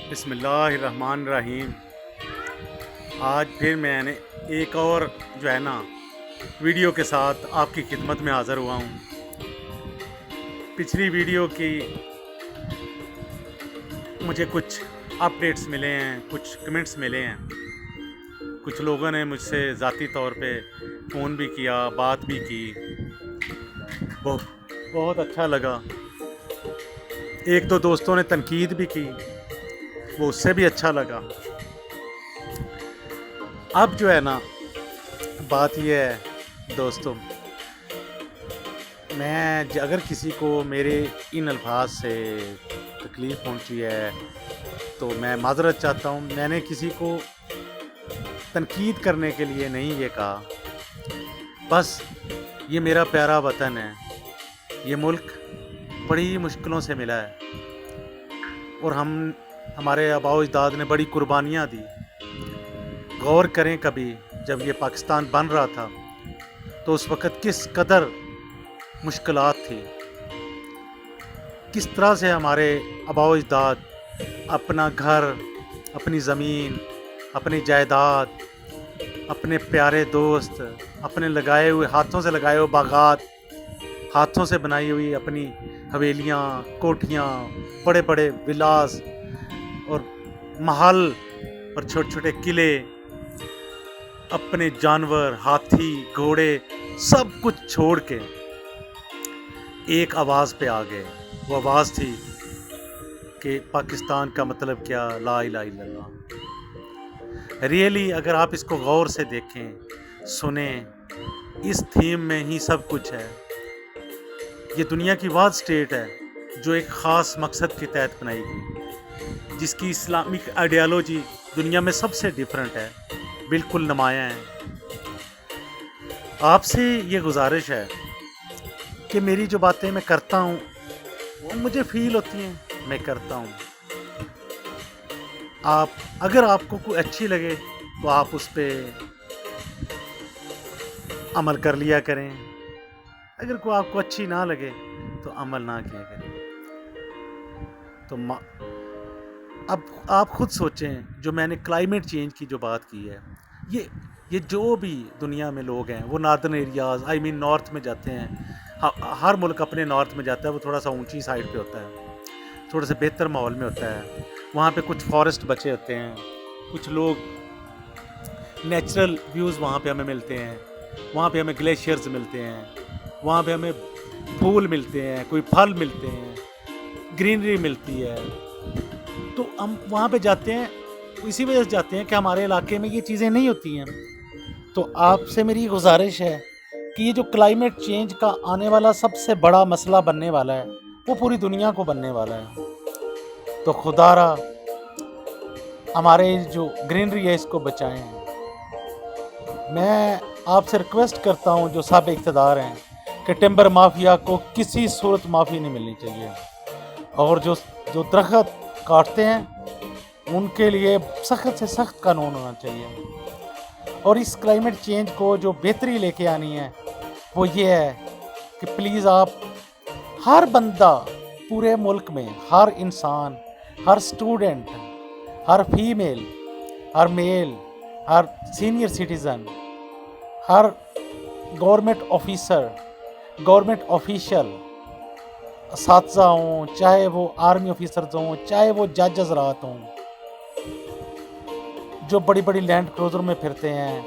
بسم اللہ الرحمن الرحیم۔ آج پھر میں نے ایک اور جو ہے نا ویڈیو کے ساتھ آپ کی خدمت میں حاضر ہوا ہوں۔ پچھلی ویڈیو کی مجھے کچھ اپڈیٹس ملے ہیں، کچھ کمنٹس ملے ہیں، کچھ لوگوں نے مجھ سے ذاتی طور پہ فون بھی کیا، بات بھی کی، بہت اچھا لگا۔ ایک دو دوستوں نے تنقید بھی کی، وہ اس سے بھی اچھا لگا۔ اب جو ہے نا بات یہ ہے دوستوں، میں اگر کسی کو میرے ان الفاظ سے تکلیف پہنچی ہے تو میں معذرت چاہتا ہوں۔ میں نے کسی کو تنقید کرنے کے لیے نہیں یہ کہا، بس یہ میرا پیارا وطن ہے، یہ ملک بڑی مشکلوں سے ملا ہے اور ہمارے آباء و اجداد نے بڑی قربانیاں دی۔ غور کریں کبھی جب یہ پاکستان بن رہا تھا تو اس وقت کس قدر مشکلات تھی، کس طرح سے ہمارے آباء و اجداد اپنا گھر، اپنی زمین، اپنی جائیداد، اپنے پیارے دوست، اپنے لگائے ہوئے ہاتھوں سے لگائے ہوئے باغات، ہاتھوں سے بنائی ہوئی اپنی حویلیاں، کوٹھیاں، بڑے بڑے ولاز اور محل اور چھوٹے چھوٹے قلعے، اپنے جانور، ہاتھی، گھوڑے، سب کچھ چھوڑ کے ایک آواز پہ آ گئے۔ وہ آواز تھی کہ پاکستان کا مطلب کیا، لا الہ الا اللہ۔ ریئلی اگر آپ اس کو غور سے دیکھیں، سنیں، اس تھیم میں ہی سب کچھ ہے۔ یہ دنیا کی واحد اسٹیٹ ہے جو ایک خاص مقصد کے تحت بنائی گئی، جس کی اسلامک آئیڈیالوجی دنیا میں سب سے ڈیفرنٹ ہے، بالکل نمایاں ہے۔ آپ سے یہ گزارش ہے کہ میری جو باتیں میں کرتا ہوں وہ مجھے فیل ہوتی ہیں، میں کرتا ہوں۔ اگر آپ کو کوئی اچھی لگے تو آپ اس پہ عمل کر لیا کریں، اگر کوئی آپ کو اچھی نہ لگے تو عمل نہ کیا کریں۔ تو اب آپ خود سوچیں، جو میں نے کلائمیٹ چینج کی جو بات کی ہے، یہ جو بھی دنیا میں لوگ ہیں وہ ناردرن ایریاز، نارتھ میں جاتے ہیں۔ ہر ملک اپنے نارتھ میں جاتا ہے، وہ تھوڑا سا اونچی سائڈ پہ ہوتا ہے، تھوڑا سا بہتر ماحول میں ہوتا ہے، وہاں پہ کچھ فارسٹ بچے ہوتے ہیں، کچھ لوگ نیچرل ویوز وہاں پہ ہمیں ملتے ہیں، وہاں پہ ہمیں گلیشیئرز ملتے ہیں، وہاں پہ ہمیں پھول ملتے ہیں، کوئی پھل ملتے ہیں، گرینری ملتی ہے۔ تو ہم وہاں پہ جاتے ہیں، اسی وجہ سے جاتے ہیں کہ ہمارے علاقے میں یہ چیزیں نہیں ہوتی ہیں۔ تو آپ سے میری گزارش ہے کہ یہ جو کلائمیٹ چینج کا آنے والا سب سے بڑا مسئلہ بننے والا ہے، وہ پوری دنیا کو بننے والا ہے۔ تو خدا را ہمارے جو گرینری ہے اس کو بچائیں۔ میں آپ سے ریکویسٹ کرتا ہوں جو سب اقتدار ہیں کہ ٹمبر مافیا کو کسی صورت معافی نہیں ملنی چاہیے، اور جو درخت کاٹتے ہیں ان کے لیے سخت سے سخت قانون ہونا چاہیے۔ اور اس کلائمیٹ چینج کو جو بہتری لے کے آنی ہے وہ یہ ہے کہ پلیز آپ ہر بندہ پورے ملک میں، ہر انسان، ہر سٹوڈنٹ، ہر فیمیل، ہر میل، ہر سینئر سٹیزن، ہر گورنمنٹ آفیسر، گورنمنٹ آفیشل، اساتذہ ہوں، چاہے وہ آرمی آفیسرز ہوں، چاہے وہ جج حضرات ہوں، جو بڑی بڑی لینڈ کروزر میں پھرتے ہیں،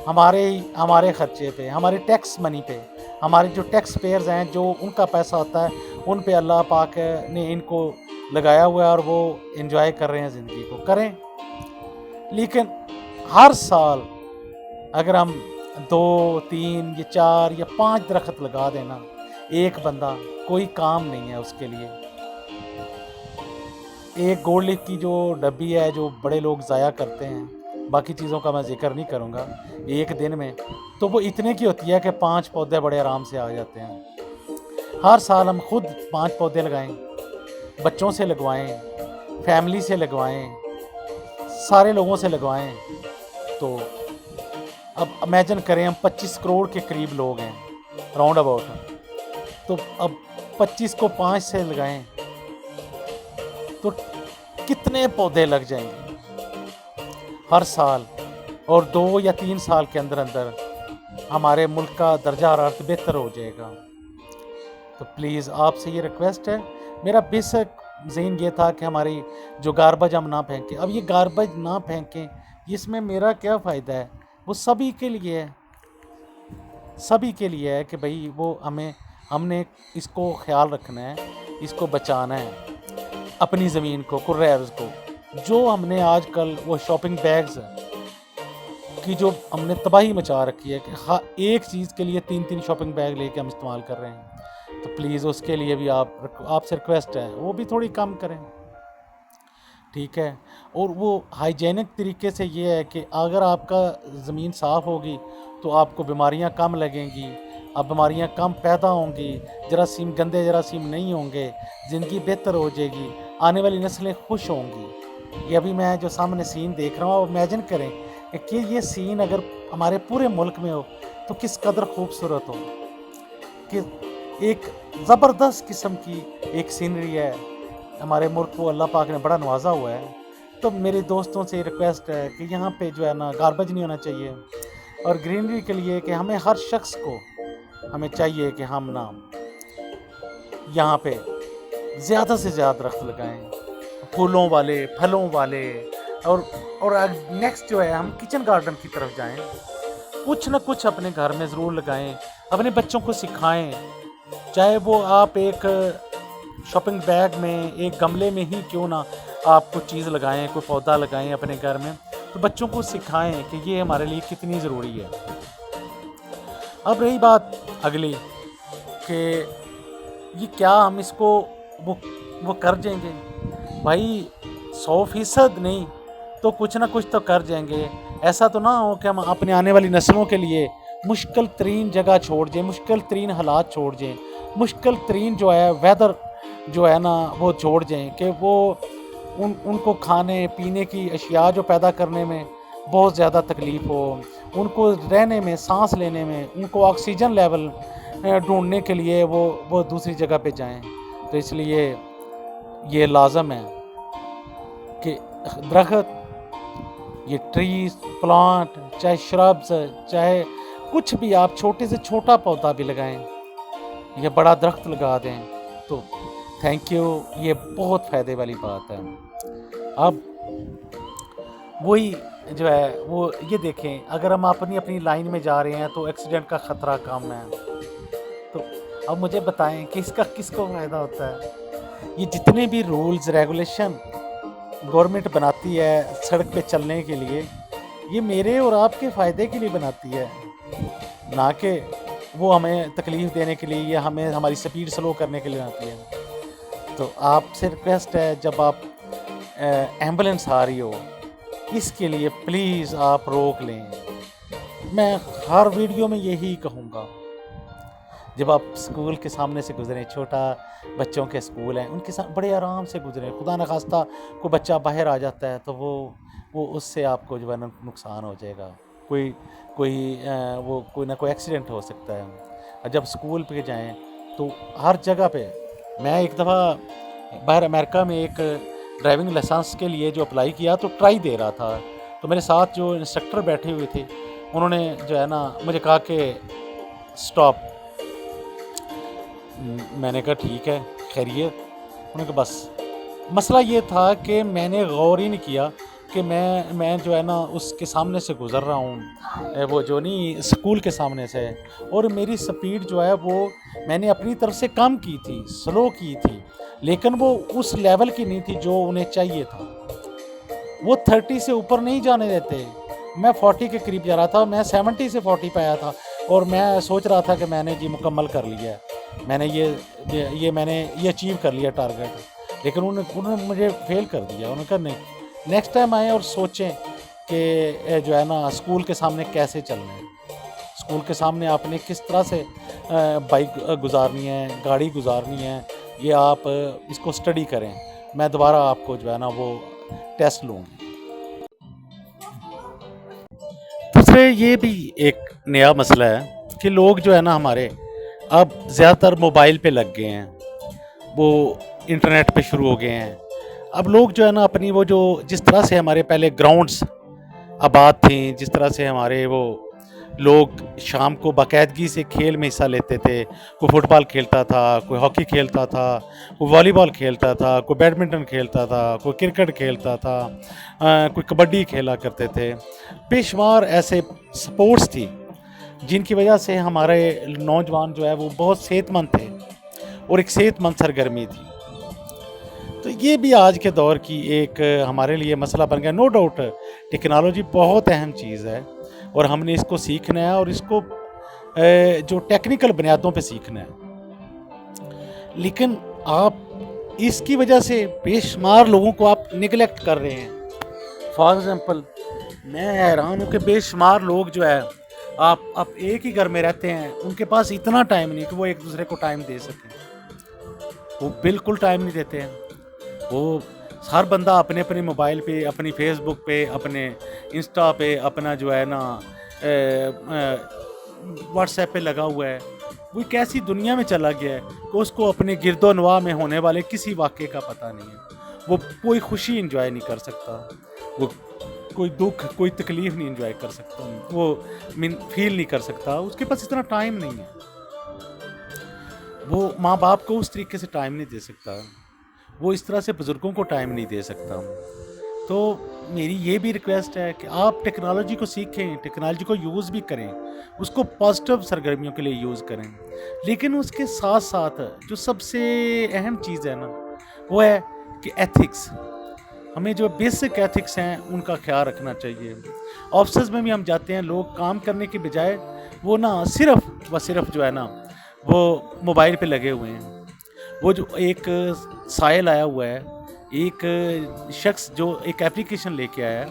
ہمارے خرچے پہ، ہمارے ٹیکس منی پہ، ہمارے جو ٹیکس پیئرز ہیں، جو ان کا پیسہ ہوتا ہے ان پہ اللہ پاک نے ان کو لگایا ہوا ہے، اور وہ انجوائے کر رہے ہیں زندگی کو، کریں۔ لیکن ہر سال اگر ہم 2، 3 یا 4 یا 5 درخت لگا دینا، ایک بندہ، کوئی کام نہیں ہے اس کے لیے۔ ایک گولڈ لیف کی جو ڈبی ہے جو بڑے لوگ ضائع کرتے ہیں، باقی چیزوں کا میں ذکر نہیں کروں گا، ایک دن میں تو وہ اتنے کی ہوتی ہے کہ 5 پودے بڑے آرام سے آ جاتے ہیں۔ ہر سال ہم خود 5 پودے لگائیں، بچوں سے لگوائیں، فیملی سے لگوائیں، سارے لوگوں سے لگوائیں۔ تو اب امیجن کریں، ہم 25 کروڑ کے قریب لوگ ہیں راؤنڈ اباؤٹ، تو اب 25 کو 5 سے لگائیں تو کتنے پودے لگ جائیں گے ہر سال، اور 2 یا 3 سال کے اندر اندر ہمارے ملک کا درجہ حرارت بہتر ہو جائے گا۔ تو پلیز آپ سے یہ ریکویسٹ ہے، میرا بیسک ذہن یہ تھا کہ ہماری جو گاربیج ہم نہ پھینکیں۔ اب یہ گاربیج نہ پھینکیں، اس میں میرا کیا فائدہ ہے؟ وہ سبھی کے لیے ہے، سبھی کے لیے ہے کہ بھئی وہ ہم نے اس کو خیال رکھنا ہے، اس کو بچانا ہے، اپنی زمین کو، قرۂ ارض کو۔ جو ہم نے آج کل وہ شاپنگ بیگز کی جو ہم نے تباہی مچا رکھی ہے کہ ایک چیز کے لیے 3 شاپنگ بیگ لے کے ہم استعمال کر رہے ہیں، تو پلیز اس کے لیے بھی آپ سے ریکویسٹ ہے وہ بھی تھوڑی کم کریں، ٹھیک ہے؟ اور وہ ہائیجینک طریقے سے یہ ہے کہ اگر آپ کا زمین صاف ہوگی تو آپ کو بیماریاں کم لگیں گی، اب بیماریاں کم پیدا ہوں گی، جراثیم گندے جراثیم نہیں ہوں گے، زندگی بہتر ہو جائے گی، آنے والی نسلیں خوش ہوں گی۔ یہ ابھی میں جو سامنے سین دیکھ رہا ہوں، آپ امیجن کریں کہ یہ سین اگر ہمارے پورے ملک میں ہو تو کس قدر خوبصورت ہو، کہ ایک زبردست قسم کی ایک سینری ہے۔ ہمارے ملک کو اللہ پاک نے بڑا نوازا ہوا ہے۔ تو میرے دوستوں سے ریکویسٹ ہے کہ یہاں پہ جو ہے نا گاربیج نہیں ہونا چاہیے، اور گرینری کے لیے کہ ہمیں ہر شخص کو ہمیں چاہیے کہ ہم نا یہاں پہ زیادہ سے زیادہ درخت لگائیں، پھولوں والے، پھلوں والے، اور نیکسٹ جو ہے ہم کچن گارڈن کی طرف جائیں، کچھ نہ کچھ اپنے گھر میں ضرور لگائیں، اپنے بچوں کو سکھائیں، چاہے وہ آپ ایک شاپنگ بیگ میں، ایک گملے میں ہی کیوں نہ آپ کچھ چیز لگائیں، کوئی پودا لگائیں اپنے گھر میں، تو بچوں کو سکھائیں کہ یہ ہمارے لیے کتنی ضروری ہے۔ اب رہی بات اگلی کہ یہ کیا ہم اس کو وہ کر جائیں گے؟ بھائی 100% نہیں تو کچھ نہ کچھ تو کر جائیں گے۔ ایسا تو نہ ہو کہ ہم اپنے آنے والی نسلوں کے لیے مشکل ترین جگہ چھوڑ جائیں، مشکل ترین حالات چھوڑ جائیں، مشکل ترین جو ہے ویدر جو ہے نا وہ چھوڑ جائیں، کہ وہ ان کو کھانے پینے کی اشیاء جو پیدا کرنے میں بہت زیادہ تکلیف ہو، ان کو رہنے میں، سانس لینے میں، ان کو آکسیجن لیول ڈھونڈنے کے لیے وہ دوسری جگہ پہ جائیں۔ تو اس لیے یہ لازم ہے کہ درخت، یہ ٹریز، پلانٹ، چاہے شربز، چاہے کچھ بھی، آپ چھوٹے سے چھوٹا پودا بھی لگائیں یا بڑا درخت لگا دیں تو تھینک یو، یہ بہت فائدے والی بات ہے۔ اب وہی جو ہے وہ یہ دیکھیں، اگر ہم اپنی لائن میں جا رہے ہیں تو ایکسیڈنٹ کا خطرہ کم ہے، تو اب مجھے بتائیں کہ اس کا کس کو فائدہ ہوتا ہے؟ یہ جتنے بھی رولز ریگولیشن گورنمنٹ بناتی ہے سڑک پہ چلنے کے لیے، یہ میرے اور آپ کے فائدے کے لیے بناتی ہے، نہ کہ وہ ہمیں تکلیف دینے کے لیے یا ہمیں ہماری سپیڈ سلو کرنے کے لیے بناتی ہے۔ تو آپ سے ریکویسٹ ہے، جب آپ ایمبولینس آ رہی ہو اس کے لیے پلیز آپ روک لیں۔ میں ہر ویڈیو میں یہی کہوں گا، جب آپ اسکول کے سامنے سے گزریں، چھوٹا بچوں کے اسکول ہیں، ان کے ساتھ بڑے آرام سے گزریں، خدا نخواستہ کوئی بچہ باہر آ جاتا ہے تو وہ اس سے آپ کو جو ہے نقصان ہو جائے گا، کوئی نہ کوئی ایکسیڈنٹ ہو سکتا ہے۔ اور جب اسکول پہ جائیں تو ہر جگہ پہ، میں ایک دفعہ باہر امریکہ میں ایک ڈرائیونگ لائسنس کے لیے جو اپلائی کیا تو ٹرائی دے رہا تھا، تو میرے ساتھ جو انسٹرکٹر بیٹھے ہوئے تھے انہوں نے جو ہے نا مجھے کہا کہ سٹاپ۔ میں نے کہا ٹھیک ہے، خیریت؟ انہوں نے کہا بس۔ مسئلہ یہ تھا کہ میں نے غور ہی نہیں کیا کہ میں جو ہے نا اس کے سامنے سے گزر رہا ہوں، وہ جو نہیں اسکول کے سامنے سے، اور میری سپیڈ جو ہے وہ میں نے اپنی طرف سے کم کی تھی، سلو کی تھی، لیکن وہ اس لیول کی نہیں تھی جو انہیں چاہیے تھا۔ وہ 30 سے اوپر نہیں جانے دیتے، میں 40 کے قریب جا رہا تھا، میں 70 سے 40 پہ آیا تھا، اور میں سوچ رہا تھا کہ میں نے جی مکمل کر لیا ہے، میں نے یہ اچیو کر لیا ٹارگیٹ، لیکن انہوں نے مجھے فیل کر دیا۔ انہوں نے کہا نہیں، نیکسٹ ٹائم آئیں اور سوچیں کہ جو ہے نا اسکول کے سامنے کیسے چلنا ہے، اسکول کے سامنے آپ نے کس طرح سے بائک گزارنی ہے، گاڑی گزارنی ہے، یہ آپ اس کو اسٹڈی کریں۔ میں دوبارہ آپ کو جو ہے نا وہ ٹیسٹ لوں گی۔ دوسرے یہ بھی ایک نیا مسئلہ ہے کہ لوگ جو ہے نا ہمارے اب زیادہ تر موبائل پہ لگ گئے ہیں، وہ انٹرنیٹ پہ شروع ہو گئے ہیں، اب لوگ جو ہے نا اپنی وہ جو جس طرح سے ہمارے پہلے گراؤنڈس آباد تھیں، جس طرح سے ہمارے وہ لوگ شام کو باقاعدگی سے کھیل میں حصہ لیتے تھے، کوئی فٹ بال کھیلتا تھا، کوئی ہاکی کھیلتا تھا، کوئی والی بال کھیلتا تھا، کوئی بیڈمنٹن کھیلتا تھا، کوئی کرکٹ کھیلتا تھا، کوئی کبڈی کھیلا کرتے تھے. بے شمار ایسے سپورٹس تھی جن کی وجہ سے ہمارے نوجوان جو ہے وہ بہت صحت مند تھے اور ایک صحت مند سرگرمی تھی. تو یہ بھی آج کے دور کی ایک ہمارے لیے مسئلہ بن گیا. نو ڈاؤٹ ٹیکنالوجی بہت اہم چیز ہے اور ہم نے اس کو سیکھنا ہے اور اس کو جو ٹیکنیکل بنیادوں پہ سیکھنا ہے. لیکن آپ اس کی وجہ سے بے شمار لوگوں کو آپ نگلیکٹ کر رہے ہیں. فار ایگزامپل میں حیران ہوں کہ بے شمار لوگ جو ہے آپ ایک ہی گھر میں رہتے ہیں، ان کے پاس اتنا ٹائم نہیں کہ وہ ایک دوسرے کو ٹائم دے سکیں. وہ بالکل ٹائم نہیں دیتے ہیں. وہ ہر بندہ اپنے اپنے موبائل پہ، اپنی فیس بک پہ، اپنے انسٹا پہ، اپنا جو ہے نا واٹس ایپ پہ لگا ہوا ہے. وہ ایک ایسی دنیا میں چلا گیا ہے کہ اس کو اپنے گرد و نواح میں ہونے والے کسی واقعے کا پتہ نہیں ہے. وہ کوئی خوشی انجوائے نہیں کر سکتا، وہ کوئی دکھ، کوئی تکلیف نہیں انجوائے کر سکتا، وہ فیل نہیں کر سکتا. اس کے پاس اتنا ٹائم نہیں ہے. وہ ماں باپ کو اس طریقے سے ٹائم نہیں دے سکتا، وہ اس طرح سے بزرگوں کو ٹائم نہیں دے سکتا. تو میری یہ بھی ریکویسٹ ہے کہ آپ ٹیکنالوجی کو سیکھیں، ٹیکنالوجی کو یوز بھی کریں، اس کو پازیٹیو سرگرمیوں کے لیے یوز کریں. لیکن اس کے ساتھ ساتھ جو سب سے اہم چیز ہے نا وہ ہے کہ ایتھکس. ہمیں جو بیسک ایتھکس ہیں ان کا خیال رکھنا چاہیے. آفسز میں بھی ہم جاتے ہیں، لوگ کام کرنے کے بجائے وہ نا صرف جو ہے نا وہ موبائل پہ لگے ہوئے ہیں. وہ جو ایک سائل آیا ہوا ہے، ایک شخص جو ایک اپلیکیشن لے کے آیا ہے،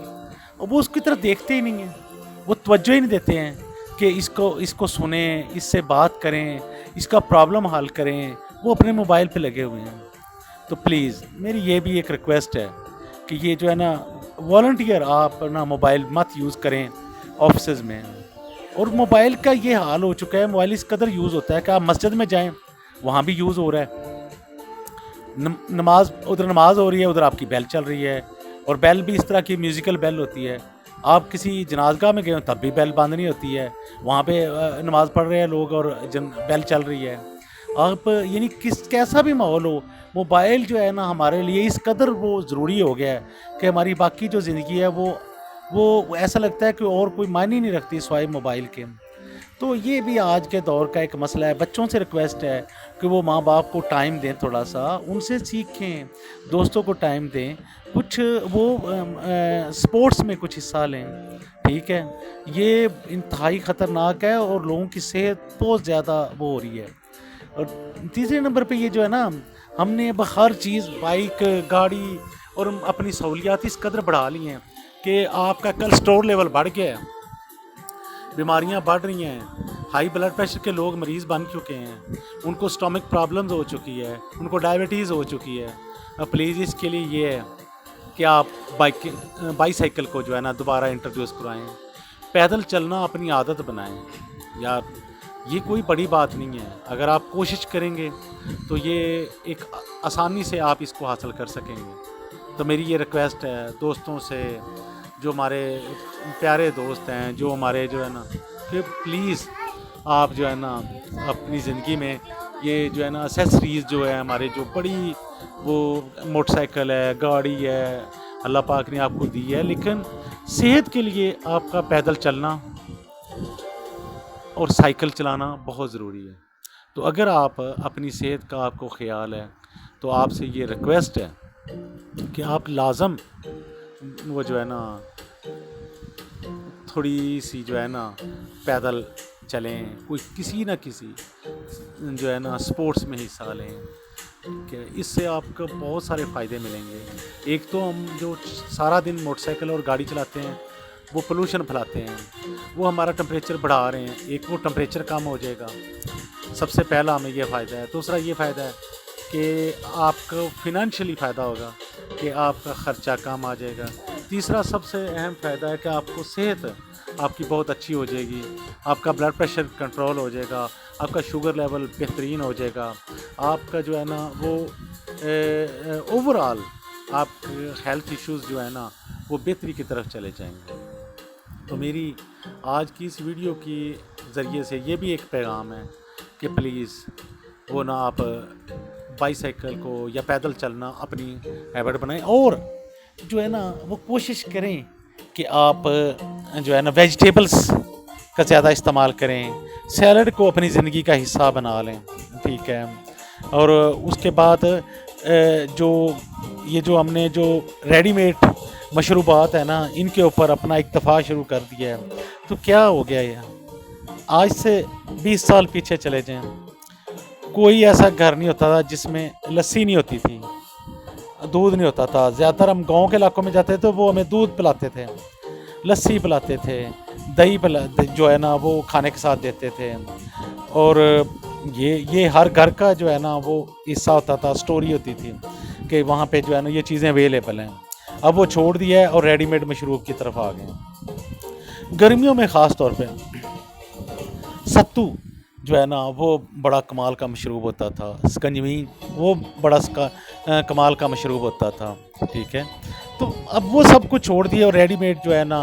وہ اس کی طرف دیکھتے ہی نہیں ہیں، وہ توجہ ہی نہیں دیتے ہیں کہ اس کو سنیں، اس سے بات کریں، اس کا پرابلم حل کریں. وہ اپنے موبائل پہ لگے ہوئے ہیں. تو پلیز میری یہ بھی ایک ریکویسٹ ہے کہ یہ جو ہے نا والنٹیئر آپ نا موبائل مت یوز کریں آفسز میں. اور موبائل کا یہ حال ہو چکا ہے، موبائل اس قدر یوز ہوتا ہے کہ آپ مسجد میں جائیں وہاں بھی یوز ہو رہا ہے. نماز ہو رہی ہے، ادھر آپ کی بیل چل رہی ہے، اور بیل بھی اس طرح کی میوزیکل بیل ہوتی ہے. آپ کسی جنازگاہ میں گئے ہو تب بھی بیل باندھنی ہوتی ہے، وہاں پہ نماز پڑھ رہے ہیں لوگ اور بیل چل رہی ہے. آپ یعنی کیسا بھی ماحول ہو، موبائل جو ہے نا ہمارے لیے اس قدر وہ ضروری ہو گیا ہے کہ ہماری باقی جو زندگی ہے وہ ایسا لگتا ہے کہ اور کوئی معنی نہیں رکھتی سوائے موبائل کے. تو یہ بھی آج کے دور کا ایک مسئلہ ہے. بچوں سے ریکویسٹ ہے کہ وہ ماں باپ کو ٹائم دیں، تھوڑا سا ان سے سیکھیں، دوستوں کو ٹائم دیں، کچھ وہ سپورٹس میں کچھ حصہ لیں. ٹھیک ہے، یہ انتہائی خطرناک ہے اور لوگوں کی صحت بہت زیادہ وہ ہو رہی ہے. اور تیسرے نمبر پہ یہ جو ہے نا ہم نے ہر چیز بائک، گاڑی اور اپنی سہولیات اس قدر بڑھا لی ہیں کہ آپ کا کولسٹرول لیول بڑھ گیا ہے، بیماریاں بڑھ رہی ہیں، ہائی بلڈ پریشر کے لوگ مریض بن چکے ہیں، ان کو اسٹامک پرابلمز ہو چکی ہے، ان کو ڈائبٹیز ہو چکی ہے. پلیز اس کے لیے یہ ہے کہ آپ بائی سائیکل کو جو ہے نا دوبارہ انٹروڈیوس کرائیں، پیدل چلنا اپنی عادت بنائیں. یار یہ کوئی بڑی بات نہیں ہے، اگر آپ کوشش کریں گے تو یہ ایک آسانی سے آپ اس کو حاصل کر سکیں گے. تو میری یہ ریکویسٹ ہے دوستوں سے، جو ہمارے پیارے دوست ہیں، جو ہمارے جو ہے نا کہ پلیز آپ جو ہے نا اپنی زندگی میں یہ جو ہے نا اسیسریز جو ہے ہمارے جو بڑی وہ موٹر سائیکل ہے، گاڑی ہے، اللہ پاک نے آپ کو دی ہے، لیکن صحت کے لیے آپ کا پیدل چلنا اور سائیکل چلانا بہت ضروری ہے. تو اگر آپ اپنی صحت کا آپ کو خیال ہے تو آپ سے یہ ریکویسٹ ہے کہ آپ لازم وہ جو ہے نا تھوڑی سی جو ہے نا پیدل چلیں، کوئی کسی نہ کسی جو ہے نا سپورٹس میں حصہ لیں. کہ اس سے آپ کو بہت سارے فائدے ملیں گے. ایک تو ہم جو سارا دن موٹر سائیکل اور گاڑی چلاتے ہیں وہ پولوشن پھیلاتے ہیں، وہ ہمارا ٹمپریچر بڑھا رہے ہیں. ایک وہ ٹمپریچر کم ہو جائے گا، سب سے پہلا ہمیں یہ فائدہ ہے. دوسرا یہ فائدہ ہے کہ آپ کو فنانشلی فائدہ ہوگا کہ آپ کا خرچہ کم آ جائے گا. تیسرا سب سے اہم فائدہ ہے کہ آپ کو صحت آپ کی بہت اچھی ہو جائے گی، آپ کا بلڈ پریشر کنٹرول ہو جائے گا، آپ کا شوگر لیول بہترین ہو جائے گا، آپ کا جو ہے نا وہ اوور آل آپ ہیلتھ ایشوز جو ہے نا وہ بہتری کی طرف چلے جائیں گے. تو میری آج کی اس ویڈیو کی ذریعے سے یہ بھی ایک پیغام ہے کہ پلیز وہ نہ آپ بائی سائیکل کو یا پیدل چلنا اپنی ہیبٹ بنائیں, اور جو ہے نا وہ کوشش کریں کہ آپ جو ہے نا ویجیٹیبلس کا زیادہ استعمال کریں, سیلڈ کو اپنی زندگی کا حصہ بنا لیں, ٹھیک ہے. اور اس کے بعد جو یہ جو ہم نے جو ریڈی میڈ مشروبات ہیں نا ان کے اوپر اپنا اکتفا شروع کر دیا ہے, تو کیا ہو گیا یہ؟ آج سے 20 سال پیچھے چلے جائیں, کوئی ایسا گھر نہیں ہوتا تھا جس میں لسی نہیں ہوتی تھی, دودھ نہیں ہوتا تھا. زیادہ تر ہم گاؤں کے علاقوں میں جاتے تھے, وہ ہمیں دودھ پلاتے تھے, لسی پلاتے تھے, دہی جو ہے نا وہ کھانے کے ساتھ دیتے تھے. اور یہ ہر گھر کا جو ہے نا وہ حصہ ہوتا تھا, سٹوری ہوتی تھی کہ وہاں پہ جو ہے نا یہ چیزیں اویلیبل ہیں. اب وہ چھوڑ دیا ہے اور ریڈی میڈ مشروب کی طرف آ گئے ہیں. گرمیوں میں خاص طور پہ ستو جو ہے نا وہ بڑا کمال کا مشروب ہوتا تھا, سکنجوی وہ بڑا کمال کا مشروب ہوتا تھا, ٹھیک ہے. تو اب وہ سب کچھ چھوڑ دیا اور ریڈی میڈ جو ہے نا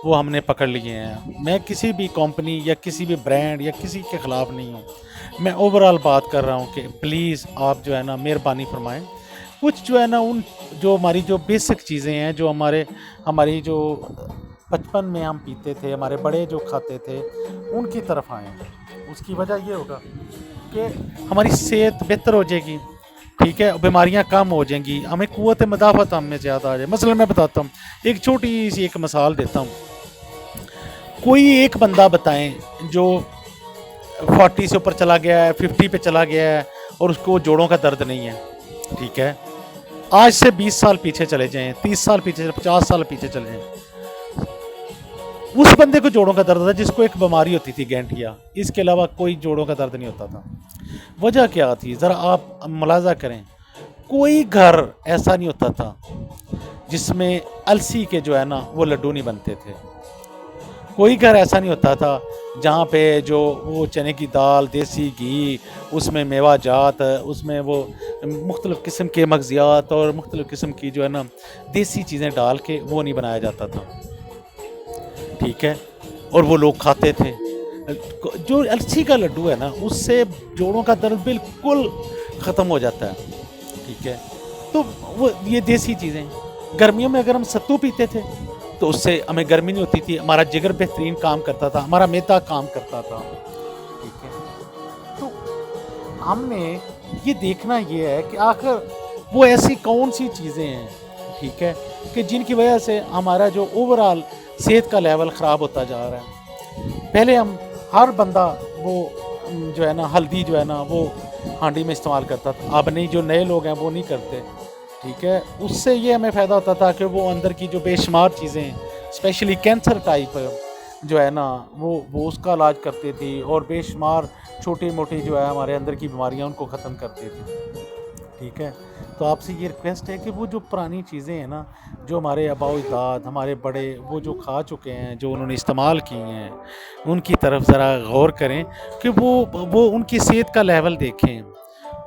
وہ ہم نے پکڑ لیے ہیں. میں کسی بھی کمپنی یا کسی بھی برانڈ یا کسی کے خلاف نہیں ہوں, میں اوور آل بات کر رہا ہوں کہ پلیز آپ جو ہے نا مہربانی فرمائیں, کچھ جو ہے نا ان جو ہماری جو بیسک چیزیں ہیں جو ہماری جو بچپن میں ہم پیتے تھے, ہمارے بڑے جو کھاتے تھے, ان کی طرف آئیں. اس کی وجہ یہ ہوگا کہ ہماری صحت بہتر ہو جائے گی, ٹھیک ہے, بیماریاں کم ہو جائیں گی, ہمیں قوت مدافعت ہم میں زیادہ آ جائے. مثلا میں بتاتا ہوں, ایک چھوٹی سی ایک مثال دیتا ہوں. کوئی ایک بندہ بتائیں جو 40 سے اوپر چلا گیا ہے, 50 پہ چلا گیا ہے اور اس کو جوڑوں کا درد نہیں ہے, ٹھیک ہے. آج سے 20 سال پیچھے چلے جائیں, 30 سال پیچھے, 50 سال پیچھے چلے جائیں, اس بندے کو جوڑوں کا درد تھا جس کو ایک بیماری ہوتی تھی گینٹھیا, اس کے علاوہ کوئی جوڑوں کا درد نہیں ہوتا تھا. وجہ کیا تھی ذرا آپ ملاحظہ کریں. کوئی گھر ایسا نہیں ہوتا تھا جس میں السی کے جو ہے نا وہ لڈو نہیں بنتے تھے. کوئی گھر ایسا نہیں ہوتا تھا جہاں پہ جو وہ چنے کی دال, دیسی گھی, اس میں میوہ جات, اس میں وہ مختلف قسم کے مغزیات اور مختلف قسم کی جو ہے نا دیسی چیزیں ڈال کے وہ نہیں بنایا جاتا تھا, ٹھیک ہے. اور وہ لوگ کھاتے تھے. جو السی کا لڈو ہے نا اس سے جوڑوں کا درد بالکل ختم ہو جاتا ہے, ٹھیک ہے. تو وہ یہ دیسی چیزیں. گرمیوں میں اگر ہم ستو پیتے تھے تو اس سے ہمیں گرمی نہیں ہوتی تھی, ہمارا جگر بہترین کام کرتا تھا, ہمارا معدہ کام کرتا تھا, ٹھیک ہے. تو ہم نے یہ دیکھنا یہ ہے کہ آخر وہ ایسی کون سی چیزیں ہیں, ٹھیک ہے, کہ جن کی وجہ سے ہمارا جو اوور آل صحت کا لیول خراب ہوتا جا رہا ہے. پہلے ہم ہر بندہ وہ جو ہے نا ہلدی جو ہے نا وہ ہانڈی میں استعمال کرتا تھا, اب نہیں, جو نئے لوگ ہیں وہ نہیں کرتے, ٹھیک ہے. اس سے یہ ہمیں فائدہ ہوتا تھا کہ وہ اندر کی جو بے شمار چیزیں اسپیشلی کینسر ٹائپ جو ہے نا وہ اس کا علاج کرتی تھی, اور بے شمار چھوٹی موٹی جو ہے ہمارے اندر کی بیماریاں ان کو ختم کرتی تھی, ٹھیک ہے. تو آپ سے یہ ریکویسٹ ہے کہ وہ جو پرانی چیزیں ہیں نا جو ہمارے آباء و اجداد, ہمارے بڑے وہ جو کھا چکے ہیں, جو انہوں نے استعمال کی ہیں, ان کی طرف ذرا غور کریں کہ وہ ان کی صحت کا لیول دیکھیں,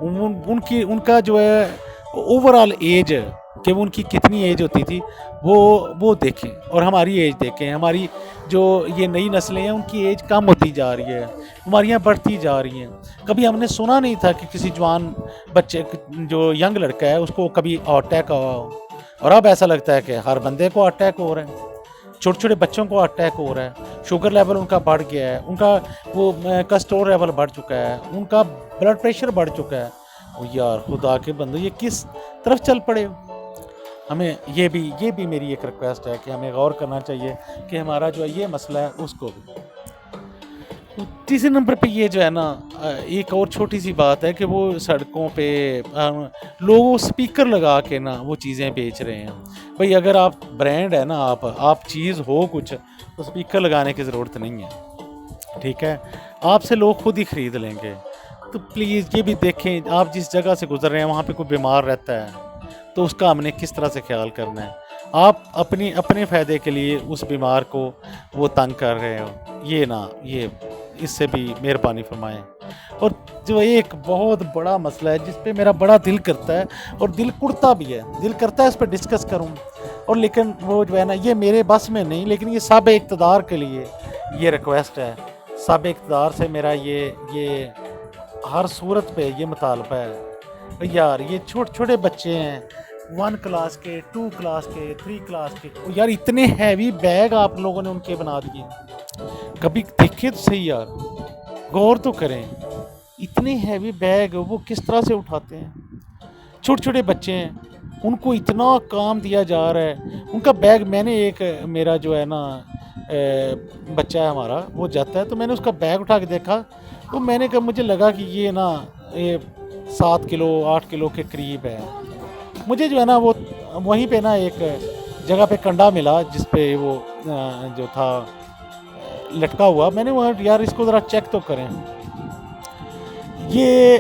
ان کا جو ہے اوور آل ایج کہ وہ ان کی کتنی ایج ہوتی تھی وہ دیکھیں, اور ہماری ایج دیکھیں. ہماری جو یہ نئی نسلیں ہیں ان کی ایج کم ہوتی جا رہی ہے, بیماریاں بڑھتی جا رہی ہیں. کبھی ہم نے سنا نہیں تھا کہ کسی جوان بچے جو ینگ لڑکا ہے اس کو کبھی ہارٹ اٹیک ہوا ہو, اور اب ایسا لگتا ہے کہ ہر بندے کو ہارٹ اٹیک ہو رہا ہے, چھوٹے چھوٹے بچوں کو ہارٹ اٹیک ہو رہا ہے, شوگر لیول ان کا بڑھ گیا ہے, ان کا وہ کسٹرول لیول بڑھ چکا ہے, ان کا بلڈ پریشر بڑھ چکا ہے. یار خدا کے بندو یہ کس طرف چل پڑے ہو. ہمیں یہ بھی میری ایک ریکویسٹ ہے کہ ہمیں غور کرنا چاہیے کہ ہمارا جو ہے یہ مسئلہ ہے اس کو بھی. تیسرے نمبر پہ یہ جو ہے نا ایک اور چھوٹی سی بات ہے کہ وہ سڑکوں پہ لوگ سپیکر لگا کے نا وہ چیزیں بیچ رہے ہیں. بھئی اگر آپ برانڈ ہے نا, آپ چیز ہو کچھ, تو سپیکر لگانے کی ضرورت نہیں ہے, ٹھیک ہے. آپ سے لوگ خود ہی خرید لیں گے. تو پلیز یہ بھی دیکھیں, آپ جس جگہ سے گزر رہے ہیں وہاں پہ کوئی بیمار رہتا ہے تو اس کا ہم نے کس طرح سے خیال کرنا ہے. آپ اپنے فائدے کے لیے اس بیمار کو وہ تنگ کر رہے ہو, یہ اس سے بھی مہربانی فرمائیں. اور جو ایک بہت بڑا مسئلہ ہے جس پہ میرا بڑا دل کرتا ہے اور دل کڑتا بھی ہے، دل کرتا ہے اس پہ ڈسکس کروں، اور لیکن وہ جو ہے نا یہ میرے بس میں نہیں، لیکن یہ سب اقتدار کے لیے یہ ریکویسٹ ہے، سب اقتدار سے میرا یہ ہر صورت پہ یہ مطالبہ ہے یار، یہ چھوٹے چھوٹے بچے ہیں 1 کلاس کے، 2 کلاس کے، 3 کلاس کے، یار اتنے ہیوی بیگ آپ لوگوں نے ان کے بنا دیے، کبھی دیکھے تو صحیح یار، غور تو کریں، اتنے ہیوی بیگ وہ کس طرح سے اٹھاتے ہیں؟ چھوٹے چھوٹے بچے ہیں، ان کو اتنا کام دیا جا رہا ہے، ان کا بیگ، میں نے ایک میرا جو ہے نا بچہ ہے ہمارا، وہ جاتا ہے تو میں نے اس کا بیگ اٹھا کے دیکھا، تو میں نے کہا مجھے لگا کہ یہ نا 7 کلو 8 کلو کے قریب ہے، مجھے جو ہے نا وہ وہیں پہ نا ایک جگہ پہ کنڈا ملا جس پہ وہ جو تھا لٹکا ہوا، میں نے وہاں یار اس کو ذرا چیک تو کریں، یہ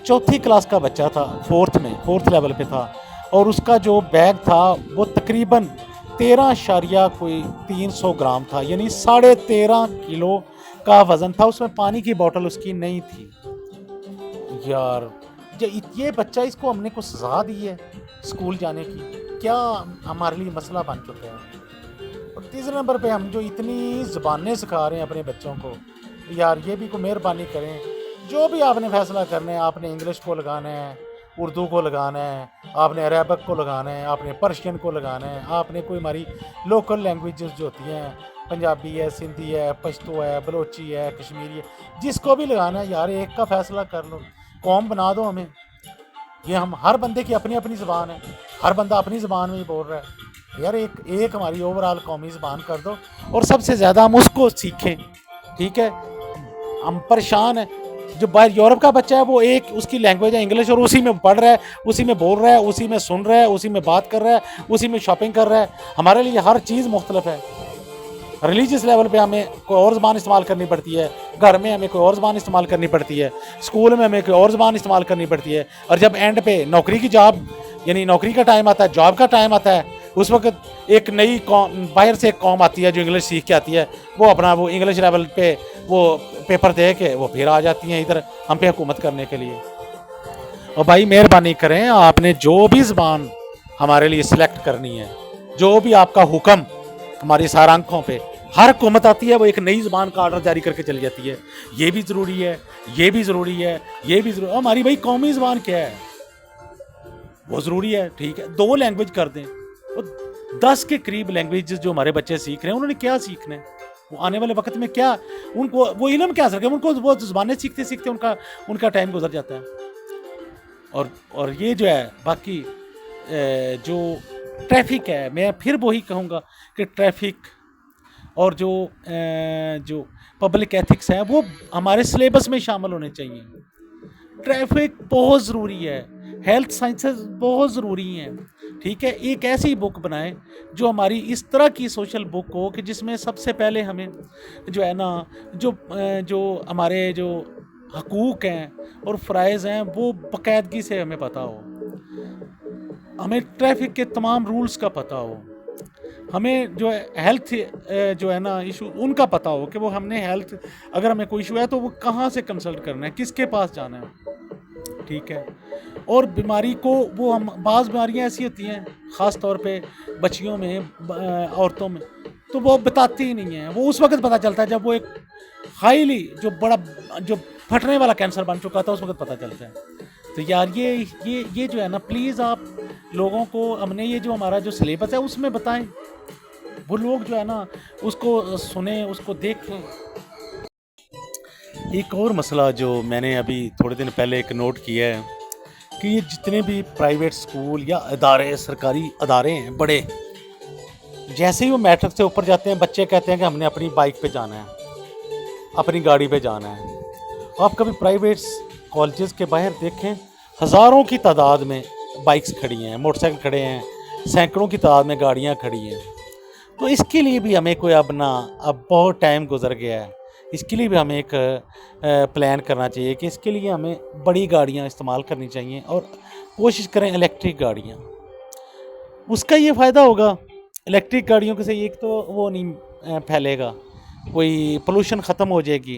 4تھی کلاس کا بچہ تھا، 4تھ لیول پہ تھا، اور اس کا جو بیگ تھا وہ تقریباً 13.300 گرام تھا، یعنی 13.5 کلو کا وزن تھا، اس میں پانی کی بوٹل اس کی نہیں تھی یار، یہ بچہ، اس کو ہم نے کچھ سزا دی ہے اسکول جانے کی؟ کیا ہمارے لیے مسئلہ بن چکا ہے؟ اور تیسرے نمبر پہ ہم جو اتنی زبانیں سکھا رہے ہیں اپنے بچوں کو، یار یہ بھی کوئی مہربانی کریں، جو بھی آپ نے فیصلہ کرنا ہے، آپ نے انگلش کو لگانا ہے، اردو کو لگانا ہے، آپ نے عربک کو لگانا ہے، آپ نے پرشین کو لگانا ہے، آپ نے کوئی ہماری لوکل لینگویجز جو ہوتی ہیں، پنجابی ہے، سندھی ہے، پشتو ہے، بلوچی ہے، کشمیری ہے، جس کو بھی لگانا ہے یار ایک کا فیصلہ کر لو، قوم بنا دو ہمیں، یہ ہم ہر بندے کی اپنی اپنی زبان ہے، ہر بندہ اپنی زبان میں ہی بول رہا ہے، یار ایک ہماری اوورال قومی زبان کر دو، اور سب سے زیادہ ہم اس کو سیکھیں، ٹھیک ہے؟ ہم پریشان ہیں، جو باہر یورپ کا بچہ ہے وہ ایک اس کی لینگویج ہے انگلش، اور اسی میں پڑھ رہا ہے، اسی میں بول رہا ہے، اسی میں سن رہا ہے، اسی میں بات کر رہا ہے، اسی میں شاپنگ کر رہا ہے، ہمارے لیے ہر چیز مختلف ہے، ریلیجیس لیول پہ ہمیں کوئی اور زبان استعمال کرنی پڑتی ہے، گھر میں ہمیں کوئی اور زبان استعمال کرنی پڑتی ہے، اسکول میں ہمیں کوئی اور زبان استعمال کرنی پڑتی ہے، اور جب اینڈ پہ نوکری کی جاب، یعنی نوکری کا ٹائم آتا ہے، جاب کا ٹائم آتا ہے، اس وقت ایک نئی قوم باہر سے ایک قوم آتی ہے جو انگلش سیکھ کے آتی ہے، وہ اپنا وہ انگلش لیول پہ وہ پیپر دے کے وہ پھر آ جاتی ہیں ادھر ہم پہ حکومت کرنے کے لیے۔ اور بھائی مہربانی کریں، آپ نے جو بھی زبان ہمارے لیے سلیکٹ کرنی ہے، جو بھی آپ کا حکم ہماری سارنکھوں پہ، ہر حکومت آتی ہے وہ ایک نئی زبان کا آرڈر جاری کر کے چلی جاتی ہے، یہ بھی ضروری ہے، یہ بھی ضروری ہے، یہ بھی ضروری ہے، ہماری بھائی قومی زبان کیا ہے؟ وہ ضروری ہے، ٹھیک ہے 2 لینگویج کر دیں، 10 کے قریب لینگویجز جو ہمارے بچے سیکھ رہے ہیں، انہوں نے کیا سیکھنا ہے؟ وہ آنے والے وقت میں کیا ان کو وہ علم کیا سکے؟ ان کو وہ زبانیں سیکھتے سیکھتے ان کا ٹائم گزر جاتا ہے۔ اور یہ جو ہے باقی جو ٹریفک ہے، میں پھر وہی کہوں گا کہ ٹریفک اور جو پبلک ایتھکس ہیں وہ ہمارے سلیبس میں شامل ہونے چاہیے۔ ٹریفک بہت ضروری ہے، ہیلتھ سائنسز بہت ضروری ہیں، ٹھیک ہے؟ ایک ایسی بک بنائیں جو ہماری اس طرح کی سوشل بک ہو کہ جس میں سب سے پہلے ہمیں جو ہے نا جو ہمارے جو حقوق ہیں اور فرائض ہیں وہ باقاعدگی سے ہمیں پتہ ہو، ہمیں ٹریفک کے تمام رولز کا پتہ ہو، ہمیں جو ہے ہیلتھ جو ہے نا ایشو ان کا پتہ ہو کہ وہ ہم نے ہیلتھ اگر ہمیں کوئی ایشو ہے تو وہ کہاں سے کنسلٹ کرنا ہے، کس کے پاس جانا ہے، ٹھیک ہے؟ اور بیماری کو وہ ہم بعض بیماریاں ایسی ہوتی ہیں خاص طور پہ بچیوں میں، عورتوں میں، تو وہ بتاتی ہی نہیں ہیں، وہ اس وقت پتہ چلتا ہے جب وہ ایک ہائیلی جو بڑا جو پھٹنے والا کینسر بن چکا تھا، اس وقت پتہ چلتا ہے۔ تو یار یہ جو ہے نا پلیز آپ لوگوں کو ہم نے یہ جو ہمارا جو سلیبس ہے اس میں بتائیں، وہ لوگ جو ہے نا اس کو سنیں، اس کو دیکھیں۔ ایک اور مسئلہ جو میں نے ابھی تھوڑے دن پہلے ایک نوٹ کیا ہے کہ یہ جتنے بھی پرائیویٹ سکول یا ادارے، سرکاری ادارے ہیں بڑے، جیسے ہی وہ میٹرک سے اوپر جاتے ہیں بچے کہتے ہیں کہ ہم نے اپنی بائک پہ جانا ہے، اپنی گاڑی پہ جانا ہے۔ آپ کبھی پرائیویٹ کالجز کے باہر دیکھیں، ہزاروں کی تعداد میں بائکس کھڑی ہیں، موٹر سائیکل کھڑے ہیں، سینکڑوں کی تعداد میں گاڑیاں کھڑی ہیں۔ تو اس کے لیے بھی ہمیں کوئی اب بہت ٹائم گزر گیا ہے، اس کے لیے بھی ہمیں ایک پلان کرنا چاہیے کہ اس کے لیے ہمیں بڑی گاڑیاں استعمال کرنی چاہیے اور کوشش کریں الیکٹرک گاڑیاں۔ اس کا یہ فائدہ ہوگا، الیکٹرک گاڑیوں کے سے ایک تو وہ نہیں پھیلے گا، کوئی پولوشن ختم ہو جائے گی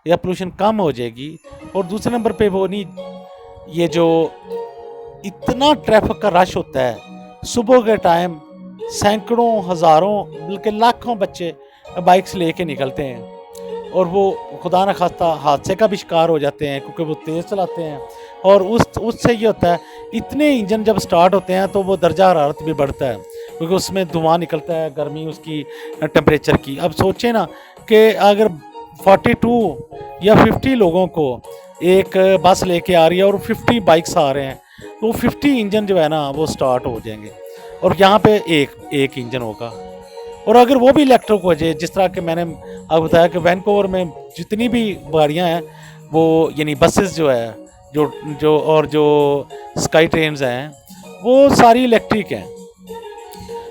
یا پولوشن کم ہو جائے گی. اور دوسرے نمبر پہ وہ نہیں, یہ جو اتنا ٹریفک کا رش ہوتا ہے صبح کے ٹائم, سینکڑوں ہزاروں بلکہ لاکھوں بچے بائکس لے کے نکلتے ہیں اور وہ خدا نخواستہ حادثے کا بھی شکار ہو جاتے ہیں کیونکہ وہ تیز چلاتے ہیں. اور اس سے یہ ہوتا ہے اتنے انجن جب سٹارٹ ہوتے ہیں تو وہ درجہ حرارت بھی بڑھتا ہے کیونکہ اس میں دھواں نکلتا ہے, گرمی اس کی ٹمپریچر کی. اب سوچیں نا کہ اگر 42 یا 50 لوگوں کو ایک بس لے کے آ رہی ہے اور 50 بائکس آ رہے ہیں تو 50 انجن جو ہے نا وہ سٹارٹ ہو جائیں گے, اور یہاں پہ ایک انجن ہوگا. اور اگر وہ بھی الیکٹرک ہو جائے, جس طرح کہ میں نے آپ بتایا کہ وینکوور میں جتنی بھی گاڑیاں ہیں وہ یعنی بسز جو ہے جو اسکائی ٹرینز ہیں وہ ساری الیکٹرک ہیں.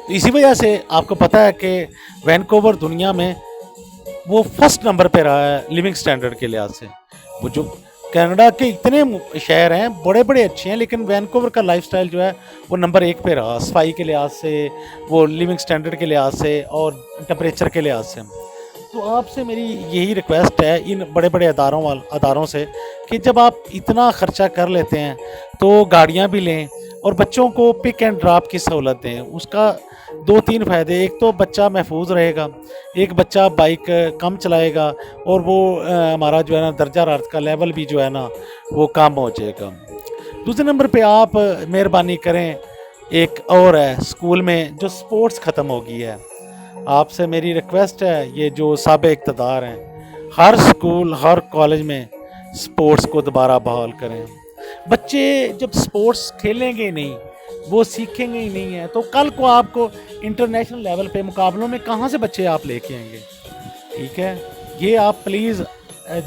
اسی وجہ سے آپ کو پتہ ہے کہ وینکوور دنیا میں وہ فرسٹ نمبر پہ رہا ہے لیونگ سٹینڈرڈ کے لحاظ سے. وہ جو کینیڈا کے اتنے شہر ہیں بڑے بڑے اچھے ہیں, لیکن وینکوور کا لائف سٹائل جو ہے وہ نمبر 1 پہ رہا, صفائی کے لحاظ سے, وہ لیونگ سٹینڈرڈ کے لحاظ سے اور ٹمپریچر کے لحاظ سے. تو آپ سے میری یہی ریکویسٹ ہے ان بڑے بڑے اداروں سے کہ جب آپ اتنا خرچہ کر لیتے ہیں تو گاڑیاں بھی لیں اور بچوں کو پک اینڈ ڈراپ کی سہولت دیں. اس کا 2-3 فائدے, ایک تو بچہ محفوظ رہے گا, ایک بچہ بائک کم چلائے گا اور وہ ہمارا جو ہے نا درجہ حرارت کا لیول بھی جو ہے نا وہ کم ہو جائے گا. دوسرے نمبر پہ آپ مہربانی کریں, ایک اور ہے اسکول میں جو سپورٹس ختم ہو گئی ہے, آپ سے میری ریکویسٹ ہے یہ جو سابق اقتدار ہیں ہر اسکول ہر کالج میں سپورٹس کو دوبارہ بحال کریں. بچے جب سپورٹس کھیلیں گے نہیں, وہ سیکھیں گے ہی نہیں ہیں, تو کل کو آپ کو انٹرنیشنل لیول پہ مقابلوں میں کہاں سے بچے آپ لے کے آئیں گے. ٹھیک ہے, یہ آپ پلیز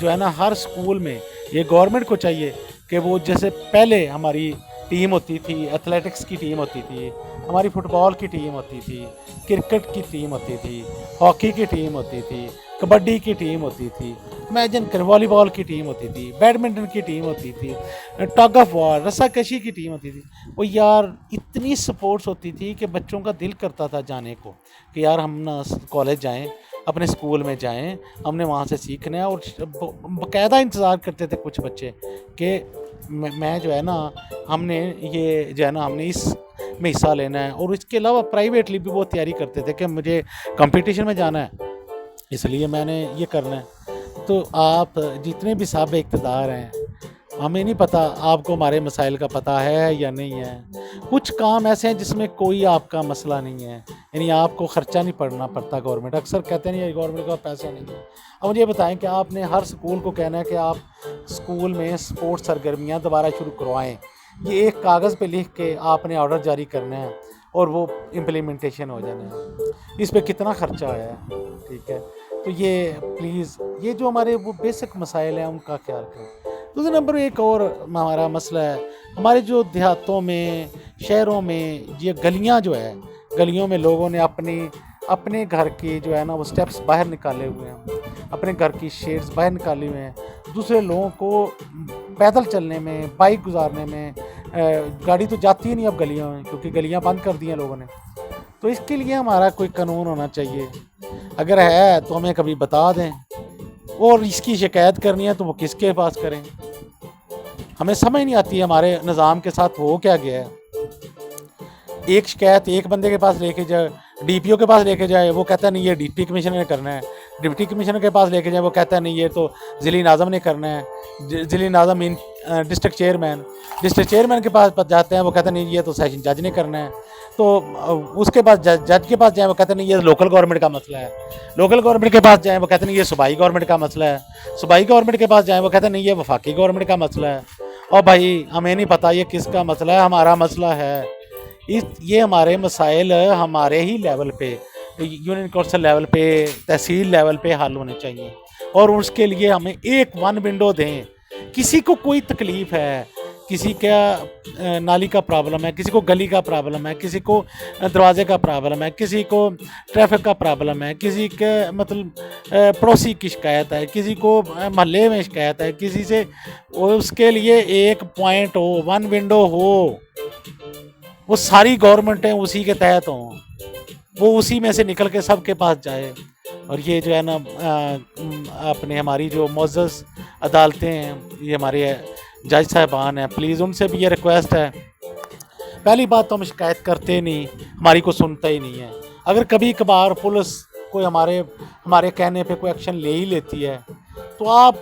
جو ہے نا ہر اسکول میں, یہ گورنمنٹ کو چاہیے کہ وہ جیسے پہلے ہماری ٹیم ہوتی تھی, ایتھلیٹکس کی ٹیم ہوتی تھی, ہماری فٹ بال کی ٹیم ہوتی تھی, کرکٹ کی ٹیم ہوتی تھی, ہاکی کی ٹیم ہوتی تھی, کبڈی کی ٹیم ہوتی تھی, امیجن کر والی بال کی ٹیم ہوتی تھی, بیڈمنٹن کی ٹیم ہوتی تھی, ٹگ آف وار رسا کشی کی ٹیم ہوتی تھی. وہ یار اتنی سپورٹس ہوتی تھی کہ بچوں کا دل کرتا تھا جانے کو کہ یار ہم نا کالج جائیں, اپنے اسکول میں جائیں, ہم نے وہاں سے سیکھنا ہے. اور باقاعدہ انتظار کرتے تھے کچھ بچے کہ میں جو ہے نا ہم نے یہ جو ہے نا ہم نے اس میں حصہ لینا ہے. اور اس کے علاوہ پرائیویٹلی بھی وہ تیاری کرتے تھے کہ مجھے کمپٹیشن میں جانا ہے, اس لیے میں نے یہ کرنا ہے. تو آپ جتنے بھی سابق اقتدار ہیں, ہمیں نہیں پتہ آپ کو ہمارے مسائل کا پتہ ہے یا نہیں ہے. کچھ کام ایسے ہیں جس میں کوئی آپ کا مسئلہ نہیں ہے, یعنی آپ کو خرچہ نہیں پڑنا پڑتا. گورنمنٹ اکثر کہتے ہیں گورنمنٹ کا پیسہ نہیں ہے. اب مجھے بتائیں کہ آپ نے ہر اسکول کو کہنا ہے کہ آپ اسکول میں سپورٹس سرگرمیاں دوبارہ شروع کروائیں. یہ ایک کاغذ پہ لکھ کے آپ نے آرڈر جاری کرنا ہے اور وہ امپلیمنٹیشن ہو جانا ہے. اس پہ کتنا خرچہ آیا ہے. ٹھیک ہے, تو یہ پلیز یہ جو ہمارے وہ بیسک مسائل ہیں ان کا خیال کریں. دوسرے نمبر ایک اور ہمارا مسئلہ ہے, ہمارے جو دیہاتوں میں شہروں میں یہ گلیاں جو ہے, گلیوں میں لوگوں نے اپنے گھر کی جو ہے نا وہ سٹیپس باہر نکالے ہوئے ہیں, اپنے گھر کی شیڈز باہر نکالے ہوئے ہیں. دوسرے لوگوں کو پیدل چلنے میں, بائک گزارنے میں, گاڑی تو جاتی ہی نہیں اب گلیوں میں کیونکہ گلیاں بند کر دی ہیں لوگوں نے. تو اس کے لیے ہمارا کوئی قانون ہونا چاہیے, اگر ہے تو ہمیں کبھی بتا دیں. اور اس کی شکایت کرنی ہے تو وہ کس کے پاس کریں. ہمیں سمجھ نہیں آتی ہے ہمارے نظام کے ساتھ ہو کیا گیا ہے. ایک شکایت ایک بندے کے پاس لے کے جائے, ڈی پی او کے پاس لے کے جائے, وہ کہتا ہے نہیں یہ ڈپٹی کمشنر نے کرنا ہے. ڈپٹی کمشنر کے پاس لے کے جائے, وہ کہتا ہے نہیں یہ تو ضلعی ناظم نے کرنا ہے. ضلعی ناظم ڈسٹرکٹ چیئرمین کے پاس جاتے ہیں, وہ کہتے ہیں نہیں یہ تو سیشن جج نے کرنا ہے. تو اس کے پاس جج کے پاس جائیں, وہ کہتے ہیں نہیں یہ لوکل گورنمنٹ کا مسئلہ ہے. لوکل گورنمنٹ کے پاس جائیں, وہ کہتے ہیں نہیں یہ صوبائی گورنمنٹ کا مسئلہ ہے. صوبائی گورنمنٹ کے پاس جائیں, وہ کہتے ہیں نہیں یہ وفاقی گورنمنٹ کا مسئلہ ہے. اور بھائی ہمیں نہیں پتہ یہ کس کا مسئلہ ہے, ہمارا مسئلہ ہے. یہ ہمارے مسائل ہمارے ہی لیول پہ, یونین کونسل لیول پہ, تحصیل لیول پہ حل ہونے چاہیے. اور اس کے لیے ہمیں ایک ون ونڈو دیں. کسی کو کوئی تکلیف ہے, کسی کا نالی کا پرابلم ہے, کسی کو گلی کا پرابلم ہے, کسی کو دروازے کا پرابلم ہے, کسی کو ٹریفک کا پرابلم ہے, کسی کے مطلب پڑوسی کی شکایت ہے, کسی کو محلے میں شکایت ہے, کسی سے, اس کے لیے ایک پوائنٹ ہو, ون ونڈو ہو, وہ ساری گورنمنٹیں اسی کے تحت ہوں, وہ اسی میں سے نکل کے سب کے پاس جائے. اور یہ جو ہے نا اپنے ہماری جو معزز عدالتیں ہیں، یہ ہمارے جج صاحبان ہیں، پلیز ان سے بھی یہ ریکویسٹ ہے، پہلی بات تو ہم شکایت کرتے نہیں، ہماری کو سنتا ہی نہیں ہے، اگر کبھی کبھار پولیس کوئی ہمارے کہنے پہ کوئی ایکشن لے ہی لیتی ہے تو آپ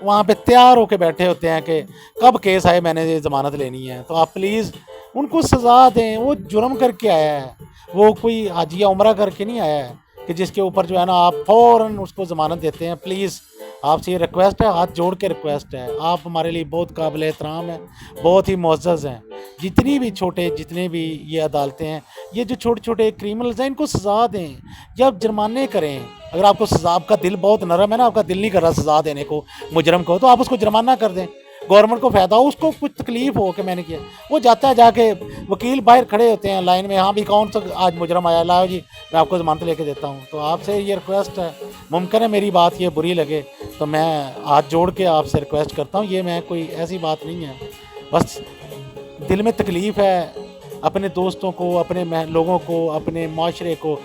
وہاں پہ تیار ہو کے بیٹھے ہوتے ہیں کہ کب کیس آئے، میں نے یہ ضمانت لینی ہے، تو آپ پلیز ان کو سزا دیں، وہ جرم کر کے آیا ہے، وہ کوئی حجیہ عمرہ کر کے نہیں آیا ہے کہ جس کے اوپر جو ہے نا آپ فوراً اس کو ضمانت دیتے ہیں۔ پلیز آپ سے یہ ریکویسٹ ہے، ہاتھ جوڑ کے ریکویسٹ ہے، آپ ہمارے لیے بہت قابل احترام ہیں، بہت ہی معزز ہیں، جتنے بھی یہ عدالتیں ہیں، یہ جو چھوٹے چھوٹے کریمنلز ہیں ان کو سزا دیں یا جرمانے کریں۔ اگر آپ کو سزا، آپ کا دل بہت نرم ہے نا، آپ کا دل نہیں کر رہا سزا دینے کو مجرم کو، تو آپ اس کو جرمانہ کر دیں، گورنمنٹ کو فائدہ ہو، اس کو کچھ تکلیف ہو کہ میں نے کیا، وہ جاتا ہے جا کے وکیل باہر کھڑے ہوتے ہیں لائن میں، ہاں بھی کون سا آج مجرم آیا، لاؤ جی میں آپ کو ضمانت لے کے دیتا ہوں۔ تو آپ سے یہ ریکویسٹ ہے، ممکن ہے میری بات یہ بری لگے تو میں ہاتھ جوڑ کے آپ سے ریکویسٹ کرتا ہوں، یہ میں کوئی ایسی بات نہیں ہے، بس دل میں تکلیف ہے، اپنے دوستوں کو، اپنے لوگوں کو، اپنے معاشرے کو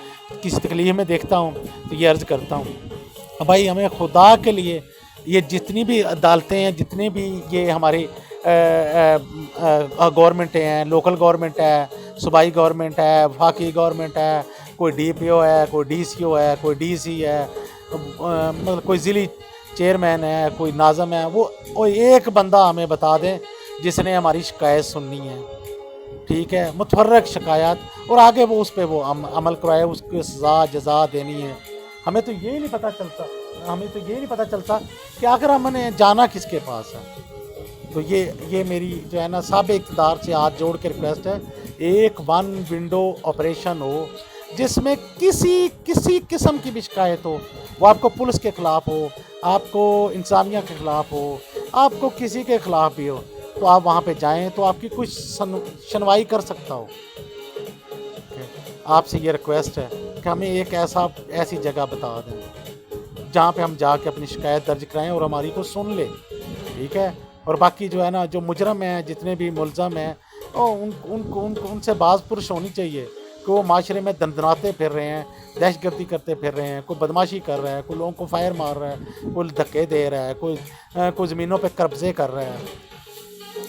کسی تکلیف میں دیکھتا ہوں تو یہ عرض کرتا ہوں بھائی ہمیں خدا کے لیے یہ جتنی بھی عدالتیں ہیں، جتنے بھی یہ ہماری گورنمنٹ ہیں، لوکل گورنمنٹ ہے، صوبائی گورنمنٹ ہے، وفاقی گورنمنٹ ہے، کوئی ڈی پی او ہے، کوئی ڈی سی او ہے، کوئی ڈی سی ہے، مطلب کوئی ضلعی چیئرمین ہے، کوئی ناظم ہے، وہ ایک بندہ ہمیں بتا دیں جس نے ہماری شکایت سننی ہے، ٹھیک ہے، متفرق شکایات، اور آگے وہ اس پہ وہ عمل کرائے، اس کو سزا جزا دینی ہے۔ ہمیں تو یہ نہیں پتہ چلتا کہ آخر ہم نے جانا کس کے پاس ہے۔ تو یہ میری جو ہے نا سابق اقتدار سے ہاتھ جوڑ کے ریکویسٹ ہے، ایک ون ونڈو آپریشن ہو جس میں کسی قسم کی بھی شکایت ہو، وہ آپ کو پولیس کے خلاف ہو، آپ کو انتظامیہ کے خلاف ہو، آپ کو کسی کے خلاف بھی ہو، تو آپ وہاں پہ جائیں تو آپ کی کچھ سنوائی کر سکتا ہو۔ آپ سے یہ ریکویسٹ ہے کہ ہمیں ایک ایسی جگہ بتا دیں جہاں پہ ہم جا کے اپنی شکایت درج کرائیں اور ہماری کو سن لیں، ٹھیک ہے، اور باقی جو ہے نا جو مجرم ہیں، جتنے بھی ملزم ہیں، ان سے باز پرش ہونی چاہیے کہ وہ معاشرے میں دندناتے پھر رہے ہیں، دہشت گردی کرتے پھر رہے ہیں، کوئی بدماشی کر رہا ہے، کوئی لوگوں کو فائر مار رہا ہے، کوئی دھکے دے رہا ہے، کوئی زمینوں پہ قبضے کر رہا ہے۔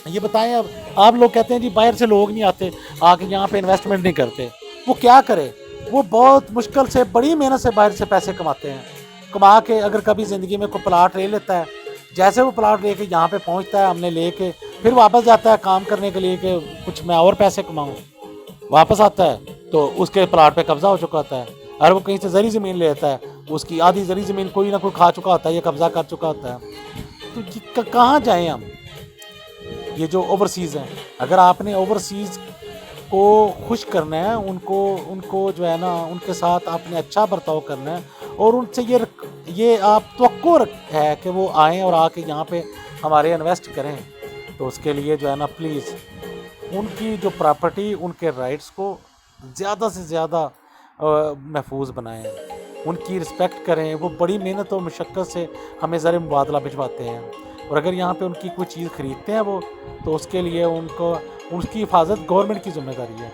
یہ بتائیں، اب آپ لوگ کہتے ہیں جی باہر سے لوگ نہیں آتے، آ کے یہاں پہ انویسٹمنٹ نہیں کرتے، وہ کیا کرے؟ وہ بہت مشکل سے، بڑی محنت سے باہر سے پیسے کماتے ہیں، کما کے اگر کبھی زندگی میں کوئی پلاٹ لے لیتا ہے، جیسے وہ پلاٹ لے کے یہاں پہ پہنچتا ہے، ہم نے لے کے پھر واپس جاتا ہے کام کرنے کے لیے کہ کچھ میں اور پیسے کماؤں، واپس آتا ہے تو اس کے پلاٹ پہ قبضہ ہو چکا ہوتا ہے، اگر وہ کہیں سے زرعی زمین لے لیتا ہے، اس کی آدھی زرعی زمین کوئی نہ کوئی کھا چکا ہوتا ہے یا قبضہ کر چکا ہوتا ہے۔ تو کہاں جائیں ہم؟ یہ جو اوورسیز ہیں، اگر آپ نے اوورسیز کو خوش کرنا ہے، ان کو جو ہے نا ان کے ساتھ آپ نے اچھا برتاؤ کرنا ہے، اور ان سے یہ آپ توقع ہے کہ وہ آئیں اور آ کے یہاں پہ ہمارے انویسٹ کریں، تو اس کے لیے جو ہے نا پلیز ان کی جو پراپرٹی، ان کے رائٹس کو زیادہ سے زیادہ محفوظ بنائیں، ان کی رسپیکٹ کریں، وہ بڑی محنت اور مشقت سے ہمیں زر مبادلہ بھجواتے ہیں، اور اگر یہاں پہ ان کی کوئی چیز خریدتے ہیں وہ، تو اس کے لیے ان کی حفاظت گورنمنٹ کی ذمہ داری ہے۔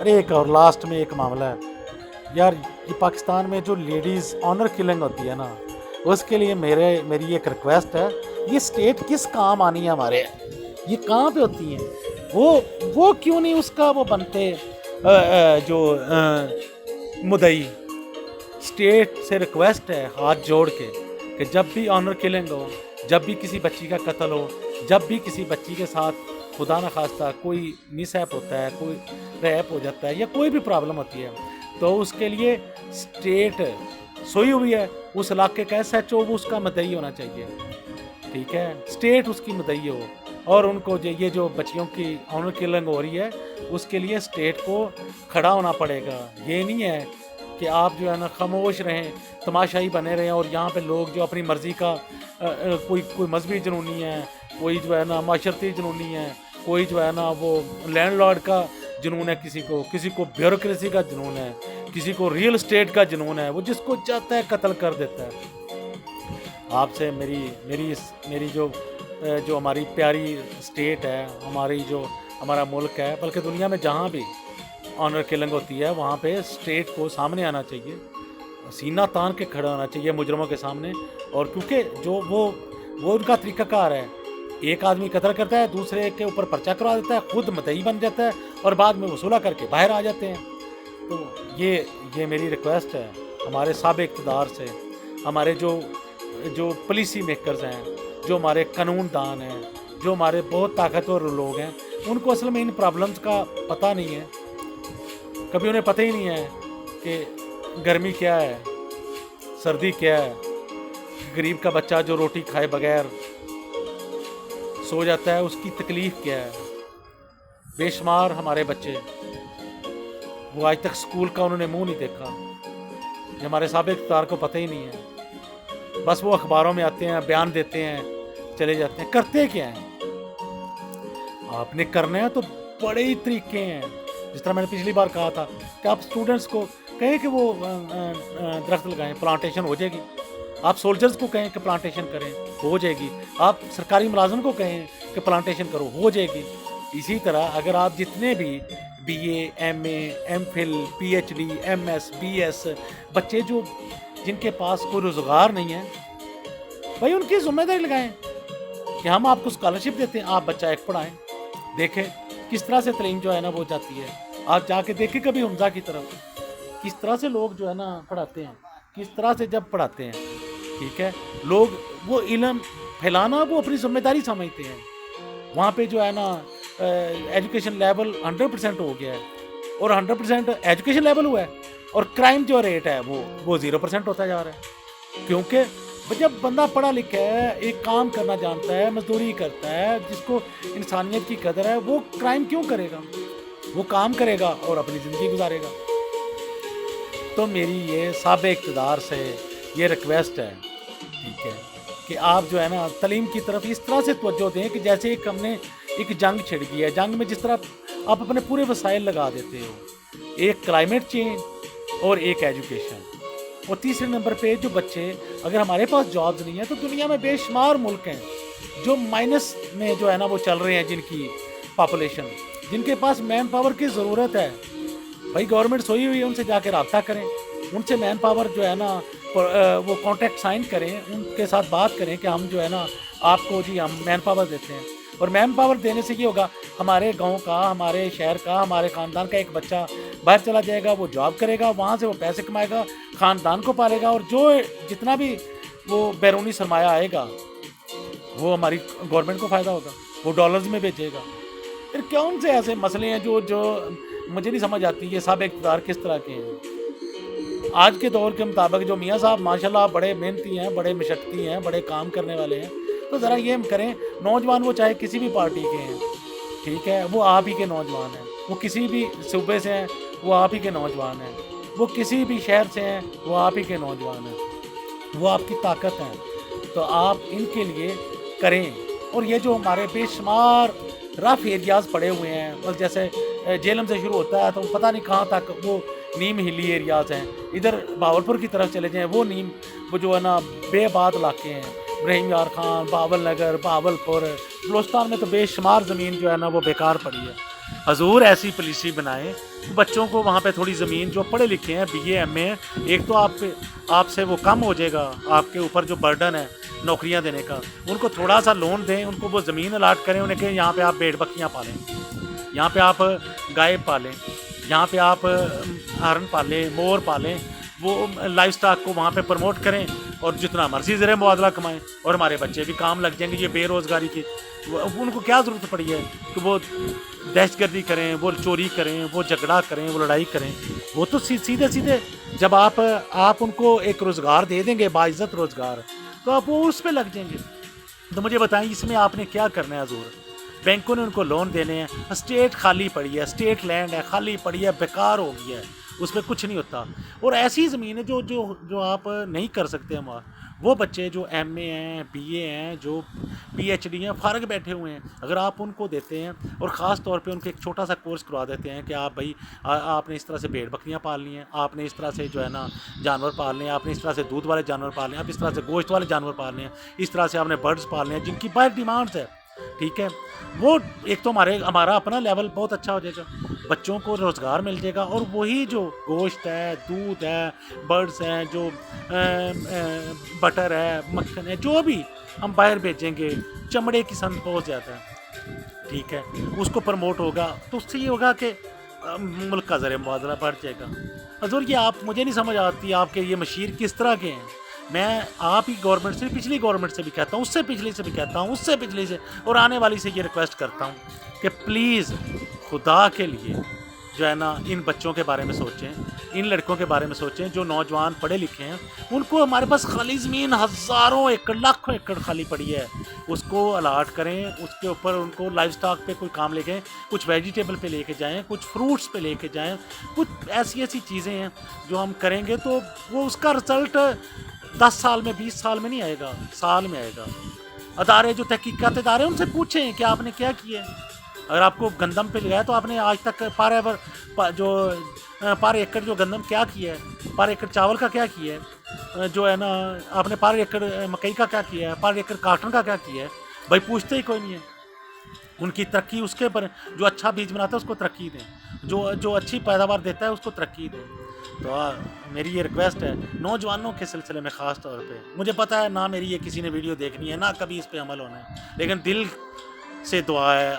ارے ایک اور لاسٹ میں ایک معاملہ ہے یار، یہ پاکستان میں جو لیڈیز آنر کلنگ ہوتی ہے نا، اس کے لیے میری ایک ریکویسٹ ہے، یہ اسٹیٹ کس کام آنی ہے ہمارے، یہ کہاں پہ ہوتی ہیں، وہ کیوں نہیں اس کا وہ بنتے جو مدعی؟ اسٹیٹ سے ریکویسٹ ہے ہاتھ جوڑ کے کہ جب بھی آنر کلنگ ہو، جب بھی کسی بچی کا قتل ہو، جب بھی کسی بچی کے ساتھ خدا نخواستہ کوئی مس ہیپ ہوتا ہے، کوئی ریپ ہو جاتا ہے یا کوئی بھی پرابلم ہوتی ہے، تو اس کے لیے اسٹیٹ سوئی ہوئی ہے، اس علاقے کا ایس ایچ او وہ اس کا مدعی ہونا چاہیے، ٹھیک ہے، اسٹیٹ اس کی مدعی ہو، اور ان کو یہ جو بچیوں کی آنر کلنگ ہو رہی ہے اس کے لیے اسٹیٹ کو کھڑا ہونا پڑے گا۔ یہ نہیں ہے کہ آپ جو ہے نا خاموش رہیں، تماشائی بنے رہیں، اور یہاں پہ لوگ جو اپنی مرضی کا کوئی مذہبی جنونی ہے، کوئی جو ہے نا معاشرتی جنونی ہے، کوئی جو ہے نا وہ لینڈ لارڈ کا جنون ہے، کسی کو بیوروکریسی کا جنون ہے، کسی کو ریئل اسٹیٹ کا جنون ہے، وہ جس کو چاہتا ہے قتل کر دیتا ہے۔ آپ سے میری جو ہماری پیاری اسٹیٹ ہے، ہمارا ملک ہے، بلکہ دنیا میں جہاں بھی آنر کلنگ ہوتی ہے وہاں پہ اسٹیٹ کو سامنے آنا چاہیے، سینہ تان کے کھڑا ہونا چاہیے مجرموں کے سامنے. اور کیونکہ جو وہ ان کا طریقہ کار ہے, ایک آدمی قتل کرتا ہے, دوسرے کے اوپر پرچہ کروا دیتا ہے, خود مدعی بن جاتا ہے اور بعد میں وصولہ کر کے باہر آ جاتے ہیں. تو یہ میری ریکویسٹ ہے ہمارے سابق اقتدار سے, ہمارے جو پالیسی میکرز ہیں, جو ہمارے قانون دان ہیں, جو ہمارے بہت طاقتور لوگ ہیں, ان کو اصل میں ان پرابلمز کا پتہ نہیں ہے. کبھی انہیں پتہ ہی نہیں ہے کہ گرمی کیا ہے, سردی کیا ہے, غریب کا بچہ جو روٹی کھائے بغیر سو جاتا ہے اس کی تکلیف کیا ہے. بے شمار ہمارے بچے وہ آج تک اسکول کا انہوں نے منہ نہیں دیکھا. یہ ہمارے سابق اقتدار کو پتہ ہی نہیں ہے. بس وہ اخباروں میں آتے ہیں, بیان دیتے ہیں, چلے جاتے ہیں. کرتے کیا ہیں؟ آپ نے کرنا ہے تو بڑے ہی طریقے ہیں. جس طرح میں نے پچھلی بار کہا تھا کہ آپ اسٹوڈنٹس کو کہیں کہ وہ درخت لگائیں, پلانٹیشن ہو جائے گی. آپ سولجرز کو کہیں کہ پلانٹیشن کریں, ہو جائے گی. آپ سرکاری ملازم کو کہیں کہ پلانٹیشن کرو, ہو جائے گی. اسی طرح اگر آپ جتنے بھی B A, M A, M Phil, P H D, M S, B S بچے جن کے پاس کوئی روزگار نہیں ہے, بھائی ان کی ذمہ داری لگائیں کہ ہم آپ کو اسکالرشپ دیتے ہیں, آپ بچہ ایک پڑھائیں. دیکھیں کس طرح سے تعلیم جو ہے نا وہ جاتی ہے. آپ جا کے دیکھیں کبھی حمزہ کی طرف, کس طرح سے لوگ جو ہے نا پڑھاتے ہیں, کس طرح سے جب پڑھاتے ہیں. ٹھیک ہے, لوگ وہ علم پھیلانا وہ اپنی ذمہ داری سمجھتے ہیں. وہاں پہ جو ہے نا ایجوکیشن لیول 100% ہو گیا ہے, اور 100% ایجوکیشن لیول ہوا ہے, اور کرائم جو ریٹ ہے وہ 0% ہوتا جا رہا ہے. کیونکہ جب بندہ پڑھا لکھا ہے, ایک کام کرنا جانتا ہے, مزدوری کرتا ہے, جس کو انسانیت کی قدر ہے, وہ کرائم کیوں کرے گا؟ وہ کام کرے گا اور اپنی زندگی گزارے گا. تو میری یہ سابق اقتدار سے یہ ریکویسٹ ہے, ٹھیک ہے, کہ آپ جو ہے نا تعلیم کی طرف اس طرح سے توجہ دیں کہ جیسے ایک ہم نے ایک جنگ چھڑ گئی ہے. جنگ میں جس طرح آپ اپنے پورے وسائل لگا دیتے ہو, ایک کلائمیٹ چینج اور ایک ایجوکیشن, اور تیسرے نمبر پہ جو بچے, اگر ہمارے پاس جابز نہیں ہیں تو دنیا میں بے شمار ملک ہیں جو مائنس میں جو ہے نا وہ چل رہے ہیں, جن کی پاپولیشن, جن کے پاس مین پاور کی ضرورت ہے. بھائی گورنمنٹ سوئی ہوئی ہے, ان سے جا کے رابطہ کریں, ان سے مین پاور جو ہے نا وہ کانٹریکٹ سائن کریں, ان کے ساتھ بات کریں کہ ہم جو ہے نا آپ کو جی ہم مین پاور دیتے ہیں. اور مین پاور دینے سے یہ ہوگا, ہمارے گاؤں کا, ہمارے شہر کا, ہمارے خاندان کا ایک بچہ باہر چلا جائے گا, وہ جاب کرے گا, وہاں سے وہ پیسے کمائے گا, خاندان کو پالے گا, اور جو جتنا بھی وہ بیرونی سرمایہ آئے گا وہ ہماری گورنمنٹ کو فائدہ ہوگا, وہ ڈالرز میں بیچے گا. پھر کون سے ایسے مسئلے ہیں جو مجھے نہیں سمجھ آتی یہ سابق اقتدار کس طرح کے ہیں. آج کے دور کے مطابق جو میاں صاحب ماشاءاللہ بڑے محنتی ہیں, بڑے مشقتی ہیں, بڑے کام کرنے والے ہیں, تو ذرا یہ کریں, نوجوان وہ چاہے کسی بھی پارٹی کے ہیں, ٹھیک ہے, وہ آپ ہی کے نوجوان ہیں, وہ کسی بھی صوبے سے ہیں, وہ آپ ہی کے نوجوان ہیں, وہ کسی بھی شہر سے ہیں, وہ آپ ہی کے نوجوان ہیں, وہ آپ کی طاقت ہیں. تو آپ ان کے لیے کریں. اور یہ جو ہمارے بے شمار رف ایریاز پڑے ہوئے ہیں, بس جیسے جیلم سے شروع ہوتا ہے تو پتہ نہیں کہاں تک وہ نیم ہلی ایریاز ہیں, ادھر باولپور کی طرف چلے جائیں, وہ جو ہے نا بے آباد علاقے ہیں, ابراہیم یار خان, باول نگر, باولپور, بلوچستان میں تو بے شمار زمین جو ہے نا وہ بیکار پڑی ہے. حضور ایسی پالیسی بنائیں, بچوں کو وہاں پہ تھوڑی زمین, جو پڑھے لکھے ہیں, بی اے ایم اے, ایک تو آپ سے وہ کم ہو جائے گا, آپ کے اوپر جو برڈن ہے نوکریاں دینے کا, ان کو تھوڑا سا لون دیں, ان کو وہ زمین الاٹ کریں, انہیں کہیں یہاں پہ آپ بھیڑ بکریاں پالیں, یہاں پہ آپ گائے پالیں, یہاں پہ آپ ہرن پالیں, مور پالیں, وہ لائف سٹاک کو وہاں پہ پروموٹ کریں, اور جتنا مرضی زر مبادلہ کمائیں, اور ہمارے بچے بھی کام لگ جائیں گے. یہ بے روزگاری کی ان کو کیا ضرورت پڑی ہے کہ وہ دہشت گردی کریں, وہ چوری کریں, وہ جھگڑا کریں, وہ لڑائی کریں. وہ تو سیدھے جب آپ ان کو ایک روزگار دے دیں گے, باعزت روزگار, تو آپ وہ اس پہ لگ جائیں گے. تو مجھے بتائیں اس میں آپ نے کیا کرنا ہے حضور؟ بینکوں نے ان کو لون دینے ہیں, اسٹیٹ خالی پڑی ہے, اسٹیٹ لینڈ ہے, خالی پڑی ہے, بیکار ہو گیا ہے, اس پہ کچھ نہیں ہوتا. اور ایسی زمینیں جو آپ نہیں کر سکتے, وہ بچے جو ایم اے ہیں, بی اے ہیں, جو پی ایچ ڈی ہیں, فارغ بیٹھے ہوئے ہیں, اگر آپ ان کو دیتے ہیں, اور خاص طور پہ ان کو ایک چھوٹا سا کورس کروا دیتے ہیں کہ آپ بھائی آپ نے اس طرح سے بھیڑ بکریاں پالنی ہیں, آپ نے اس طرح سے جو ہے نا جانور پالنے ہیں, آپ نے اس طرح سے دودھ والے جانور پالنے ہیں, آپ اس طرح سے گوشت والے جانور پالنے ہیں, اس طرح سے آپ نے برڈز پالنے ہیں جن کی باہر ڈیمانڈس ہے, ٹھیک ہے, وہ ایک تو ہمارا اپنا لیول بہت اچھا ہو جائے گا. بچوں کو روزگار مل جائے گا، اور وہی جو گوشت ہے، دودھ ہے، برڈز ہیں، جو بٹر ہے، مکھن ہے، جو بھی ہم باہر بھیجیں گے، چمڑے کی صنعت بہت زیادہ ہے، ٹھیک ہے، اس کو پروموٹ ہوگا تو اس سے یہ ہوگا کہ ملک کا ذریعہ مبادلہ بڑھ جائے گا۔ حضور یہ آپ، مجھے نہیں سمجھ آتی آپ کے یہ مشیر کس طرح کے ہیں۔ میں آپ ہی گورنمنٹ سے، پچھلی گورنمنٹ سے بھی کہتا ہوں، اس سے پچھلی سے بھی کہتا ہوں، اس سے پچھلی سے، اور آنے والی سے یہ ریکویسٹ کرتا ہوں کہ پلیز خدا کے لیے جو ہے نا ان بچوں کے بارے میں سوچیں، ان لڑکوں کے بارے میں سوچیں جو نوجوان پڑھے لکھے ہیں۔ ان کو ہمارے پاس خالی زمین ہزاروں ایکڑ، لاکھوں ایکڑ خالی پڑی ہے، اس کو الاٹ کریں، اس کے اوپر ان کو لائف سٹاک پہ کوئی کام لے گئے، کچھ ویجیٹیبل پہ لے کے جائیں، کچھ فروٹس پہ لے کے جائیں، کچھ ایسی ایسی چیزیں ہیں جو ہم کریں گے تو وہ اس کا رزلٹ 10 سال میں، 20 سال میں نہیں آئے گا، سال میں آئے گا۔ ادارے جو تحقیقات ادارے، ان سے پوچھیں کہ آپ نے کیا کیا ہے۔ اگر آپ کو گندم پہ لگایا تو آپ نے آج تک پر ایکڑ جو گندم کیا کیا ہے، پر ایکڑ چاول کا کیا کیا ہے، جو ہے نا آپ نے پر ایکڑ مکئی کا کیا کیا ہے، پر ایکڑ کاٹن کا کیا کیا ہے؟ بھائی پوچھتے ہی کوئی نہیں ہے۔ ان کی ترقی اس کے پر، جو اچھا بیج بناتا ہے اس کو ترقی دیں، جو اچھی پیداوار دیتا ہے اس کو ترقی دیں۔ تو میری یہ ریکویسٹ ہے نوجوانوں کے سلسلے میں خاص طور پہ، مجھے پتہ ہے نہ میری یہ کسی نے ویڈیو دیکھنی ہے، نہ کبھی اس پہ عمل ہونا ہے، لیکن دل سے دعا ہے